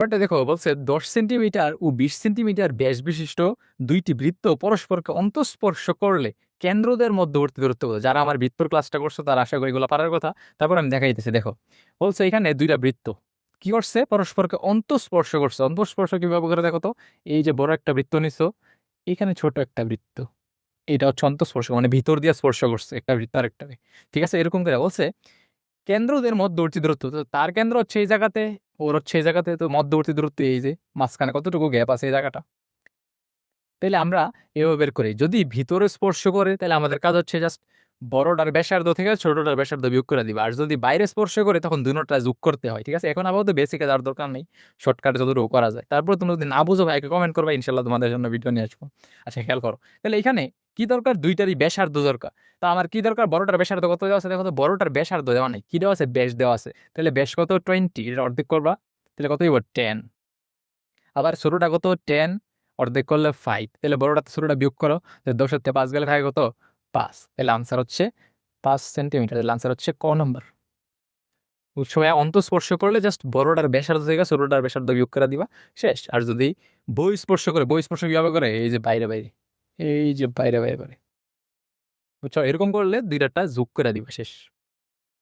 ব্যাপারটা দেখো বলছে 10 সেন্টিমিটার ও 20 সেন্টিমিটার ব্যাস বিশিষ্ট দুইটি বৃত্ত পরস্পরকে অন্তঃস্পর্শ করলে কেন্দ্রদের মধ্যবর্তী দূরত্ব কত? যারা আমার বৃত্তর ক্লাসটা করছো তারা আশা করি এগুলো পারার কথা। তারপর আমি দেখাইতেছি, দেখো বলছে এখানে দুইটা বৃত্ত কি করছে, পরস্পরকে অন্তঃস্পর্শ করছে। অন্তঃস্পর্শ কিভাবে করে দেখো তো, এই যে বড় একটা বৃত্ত নিছো, এখানে ছোট একটা বৃত্ত, এটা হচ্ছে অন্তঃস্পর্শ, মানে ভিতর দিয়ে স্পর্শ করছে একটা বৃত্ত আরেকটাকে। ঠিক আছে, এরকম করে বলছে কেন্দ্রদের মধ্যবর্তী দূরত্ব, তো তার কেন্দ্র হচ্ছে এই জায়গাতে, ওর হচ্ছে এই জায়গাতে, তো মধ্যবর্তী দূরত্ব এই যে মাঝখানে কতটুকু গ্যাপ আছে এই জায়গাটা। তাইলে আমরা এভাবে বের করি, যদি ভিতরে স্পর্শ করে তাহলে আমাদের কাজ হচ্ছে জাস্ট বড়টার ব্যাসার্ধ থেকে ছোটটার ব্যাসার্ধ বিয়োগ করে দিবা, আর যদি বাইরে স্পর্শ করে তখন দুটোটা যোগ করতে হয়। ঠিক আছে, এখন আপাতত বেসিকে যাওয়ার দরকার নেই, শর্টকাট যতটুকু করা যায়। তারপর তুমি যদি না বুঝো ভাইকে কমেন্ট করবা, ইনশাল্লাহ তোমাদের জন্য ভিডিও নিয়ে আসবো। আচ্ছা খেয়াল করো, তাহলে এখানে কি দরকার, দুইটারই ব্যাসার্ধ দরকার। তা আমার কি দরকার, বড়টার ব্যাসার্ধ কত দেওয়া আছে, দেখো তো বড়টার ব্যাসার্ধ দেওয়া নেই, কি দেওয়া আছে, ব্যাস দেওয়া আছে। তাহলে ব্যাস কত, 20, এটা অর্ধেক করবা, তাহলে কত হইব, 10। আবার ছোটটা কত, 10, অর্ধেক করলে 5, তাহলে বড়টা ছোটটা বিয়োগ করো, 10 থেকে 5 গেলে থাকে কত, 5। তাহলে আনসার হচ্ছে 5 সেন্টিমিটার। তাহলে আনসার হচ্ছে ক নম্বর। বুঝছো ভাইয়া, অন্তঃস্পর্শ করলে জাস্ট বড়টার ব্যাসার্ধ থেকে ছোটটার ব্যাসার্ধ বিয়োগ করে দিবা, শেষ। আর যদি বই স্পর্শ করে, বই স্পর্শ কিভাবে করে, এই যে বাইরে বাইরে, এই যে বাইরে বাইরে করে, বুঝছো, এরকম করলে দুইটাটা যোগ করে দিবা, শেষ।